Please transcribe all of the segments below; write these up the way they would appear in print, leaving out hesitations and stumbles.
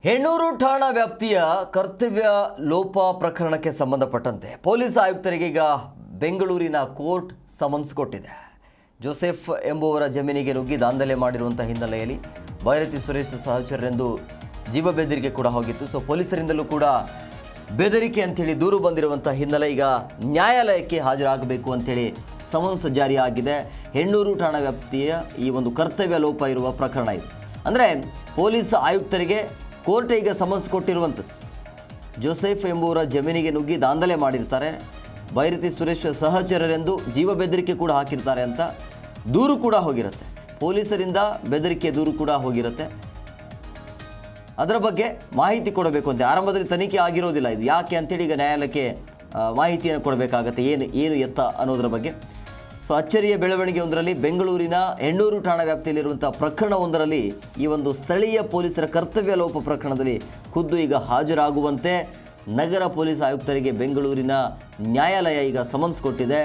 ಹೆಣ್ಣೂರು ಠಾಣಾ ವ್ಯಾಪ್ತಿಯ ಕರ್ತವ್ಯ ಲೋಪ ಪ್ರಕರಣಕ್ಕೆ ಸಂಬಂಧಪಟ್ಟಂತೆ ಪೊಲೀಸ್ ಆಯುಕ್ತರಿಗೆ ಈಗ ಬೆಂಗಳೂರಿನ ಕೋರ್ಟ್ ಸಮನ್ಸ್ ಕೊಟ್ಟಿದೆ. ಜೋಸೆಫ್ ಎಂಬುವರ ಜಮೀನಿಗೆ ನುಗ್ಗಿ ದಾಂಧಲೆ ಮಾಡಿರುವಂಥ ಹಿನ್ನೆಲೆಯಲ್ಲಿ ಭೈರತಿ ಸುರೇಶ್ ಸಹಚರರೆಂದು ಜೀವ ಬೆದರಿಕೆ ಕೂಡ ಹೋಗಿತ್ತು. ಸೊ ಪೊಲೀಸರಿಂದಲೂ ಕೂಡ ಬೆದರಿಕೆ ಅಂಥೇಳಿ ದೂರು ಬಂದಿರುವಂಥ ಹಿನ್ನೆಲೆ ಈಗ ನ್ಯಾಯಾಲಯಕ್ಕೆ ಹಾಜರಾಗಬೇಕು ಅಂಥೇಳಿ ಸಮನ್ಸ್ ಜಾರಿಯಾಗಿದೆ. ಹೆಣ್ಣೂರು ಠಾಣಾ ವ್ಯಾಪ್ತಿಯ ಈ ಒಂದು ಕರ್ತವ್ಯ ಲೋಪ ಇರುವ ಪ್ರಕರಣ ಇದು. ಅಂದರೆ ಪೊಲೀಸ್ ಆಯುಕ್ತರಿಗೆ ಕೋರ್ಟ್ ಈಗ ಸಮನ್ಸ್ ಕೊಟ್ಟಿರುವಂಥದ್ದು. ಜೋಸೆಫ್ ಎಂಬುವರ ಜಮೀನಿಗೆ ನುಗ್ಗಿ ದಾಂಧಲೆ ಮಾಡಿರ್ತಾರೆ, ಭೈರತಿ ಸುರೇಶ್ ಸಹಚರರೆಂದು ಜೀವ ಬೆದರಿಕೆ ಕೂಡ ಹಾಕಿರ್ತಾರೆ ಅಂತ ದೂರು ಕೂಡ ಹೋಗಿರುತ್ತೆ. ಪೊಲೀಸರಿಂದ ಬೆದರಿಕೆ ದೂರು ಕೂಡ ಹೋಗಿರುತ್ತೆ. ಅದರ ಬಗ್ಗೆ ಮಾಹಿತಿ ಕೊಡಬೇಕು ಅಂತ ಆರಂಭದಲ್ಲಿ ತನಿಖೆ ಆಗಿರೋದಿಲ್ಲ. ಇದು ಯಾಕೆ ಅಂತೇಳಿ ಈಗ ನ್ಯಾಯಾಲಯಕ್ಕೆ ಮಾಹಿತಿಯನ್ನು ಕೊಡಬೇಕಾಗತ್ತೆ, ಏನು ಎತ್ತ ಅನ್ನೋದರ ಬಗ್ಗೆ. ಸೊ ಅಚ್ಚರಿಯ ಬೆಳವಣಿಗೆ ಒಂದರಲ್ಲಿ ಬೆಂಗಳೂರಿನ ಹೆಣ್ಣೂರು ಠಾಣಾ ವ್ಯಾಪ್ತಿಯಲ್ಲಿರುವಂಥ ಪ್ರಕರಣವೊಂದರಲ್ಲಿ ಈ ಒಂದು ಸ್ಥಳೀಯ ಪೊಲೀಸರ ಕರ್ತವ್ಯ ಲೋಪ ಪ್ರಕರಣದಲ್ಲಿ ಖುದ್ದು ಈಗ ಹಾಜರಾಗುವಂತೆ ನಗರ ಪೊಲೀಸ್ ಆಯುಕ್ತರಿಗೆ ಬೆಂಗಳೂರಿನ ನ್ಯಾಯಾಲಯ ಈಗ ಸಮನ್ಸ್ ಕೊಟ್ಟಿದೆ.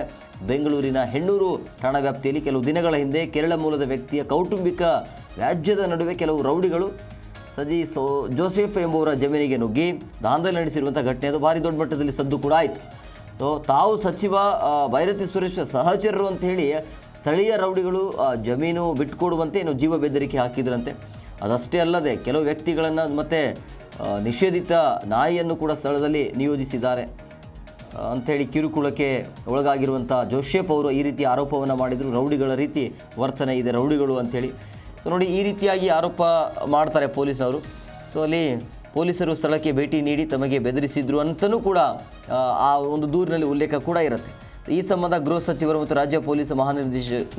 ಬೆಂಗಳೂರಿನ ಹೆಣ್ಣೂರು ಠಾಣಾ ವ್ಯಾಪ್ತಿಯಲ್ಲಿ ಕೆಲವು ದಿನಗಳ ಹಿಂದೆ ಕೇರಳ ಮೂಲದ ವ್ಯಕ್ತಿಯ ಕೌಟುಂಬಿಕ ವ್ಯಾಜ್ಯದ ನಡುವೆ ಕೆಲವು ರೌಡಿಗಳು ಜೋಸೆಫ್ ಎಂಬುವರ ಜಮೀನಿಗೆ ನುಗ್ಗಿ ದಾಂಧಲೆ ನಡೆಸಿರುವಂಥ ಘಟನೆ ಅದು ಭಾರಿ ದೊಡ್ಡ ಮಟ್ಟದಲ್ಲಿ ಸದ್ದು ಕೂಡ ಆಯಿತು. ಸೊ ತಾವು ಸಚಿವ ಭೈರತಿ ಸುರೇಶ್ ಸಹಚರರು ಅಂತ ಹೇಳಿ ಸ್ಥಳೀಯ ರೌಡಿಗಳು ಜಮೀನು ಬಿಟ್ಟುಕೊಡುವಂತೆ ಏನು ಜೀವ ಬೆದರಿಕೆ ಹಾಕಿದ್ರಂತೆ. ಅದಷ್ಟೇ ಅಲ್ಲದೆ ಕೆಲವು ವ್ಯಕ್ತಿಗಳನ್ನು ಮತ್ತು ನಿಷೇಧಿತ ನಾಯಿಯನ್ನು ಕೂಡ ಸ್ಥಳದಲ್ಲಿ ನಿಯೋಜಿಸಿದ್ದಾರೆ ಅಂಥೇಳಿ ಕಿರುಕುಳಕ್ಕೆ ಒಳಗಾಗಿರುವಂಥ ಜೋಸೆಫ್ ಅವರು ಈ ರೀತಿ ಆರೋಪವನ್ನು ಮಾಡಿದರು. ರೌಡಿಗಳ ರೀತಿ ವರ್ತನೆ ಇದೆ ರೌಡಿಗಳು ಅಂಥೇಳಿ. ಸೊ ನೋಡಿ, ಈ ರೀತಿಯಾಗಿ ಆರೋಪ ಮಾಡ್ತಾರೆ ಪೊಲೀಸರು. ಸೊ ಅಲ್ಲಿ ಪೊಲೀಸರು ಸ್ಥಳಕ್ಕೆ ಭೇಟಿ ನೀಡಿ ತಮಗೆ ಬೆದರಿಸಿದ್ರು ಅಂತಲೂ ಕೂಡ ಆ ಒಂದು ದೂರಿನಲ್ಲಿ ಉಲ್ಲೇಖ ಕೂಡ ಇರುತ್ತೆ. ಈ ಸಂಬಂಧ ಗೃಹ ಸಚಿವರು ಮತ್ತು ರಾಜ್ಯ ಪೊಲೀಸ್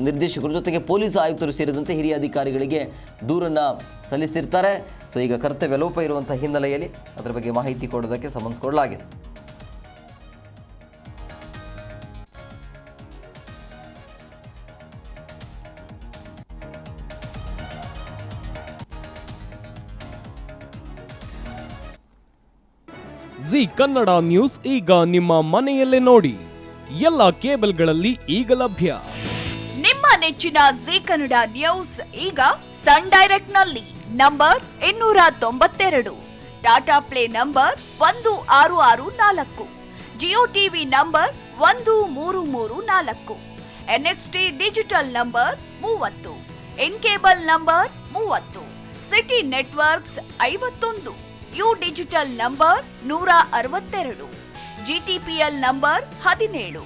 ನಿರ್ದೇಶಕರು ಜೊತೆಗೆ ಪೊಲೀಸ್ ಆಯುಕ್ತರು ಸೇರಿದಂತೆ ಹಿರಿಯ ಅಧಿಕಾರಿಗಳಿಗೆ ದೂರನ್ನು ಸಲ್ಲಿಸಿರ್ತಾರೆ. ಸೊ ಈಗ ಕರ್ತವ್ಯ ಲೋಪ ಇರುವಂಥ ಹಿನ್ನೆಲೆಯಲ್ಲಿ ಅದರ ಬಗ್ಗೆ ಮಾಹಿತಿ ಕೊಡೋದಕ್ಕೆ ಸಮನ್ಸ್ ಕೊಡಲಾಗಿದೆ. ಜಿ ಕನ್ನಡ ನ್ಯೂಸ್ ಈಗ ನಿಮ್ಮ ಮನೆಯಲ್ಲೇ ನೋಡಿ. ಎಲ್ಲ ಕೇಬಲ್ಗಳಲ್ಲಿ ಈಗ ಲಭ್ಯ. ನಿಮ್ಮ ನೆಚ್ಚಿನ ಜಿ ಕನ್ನಡ ನ್ಯೂಸ್ ಈಗ ಸನ್ ಡೈರೆಕ್ಟ್ ನಲ್ಲಿ number 292, Tata play number 1664, Jio TV number 1334, NXT digital number 30, in cable number 30, city networks 51, U digital number 162, GTPL number 17,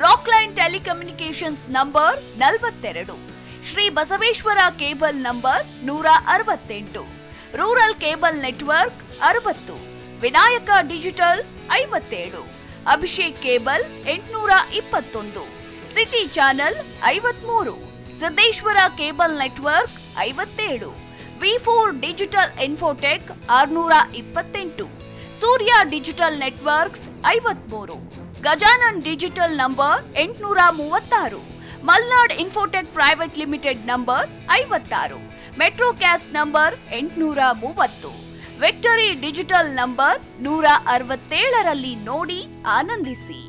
Rockline telecommunications number 42, Shri Basaveshwara cable number 168, rural cable network 60, Vinayaka digital 57, Abhishek cable 821, city channel 53, Siddeshwara cable network 57, V4 digital Infotech 628, Surya digital networks 53, Gajanan digital number 836, Malnad Infotech Private Limited number 56, Metrocast number 830, Victory digital number 167ರಲ್ಲಿ ನೋಡಿ ಆನಂದಿಸಿ.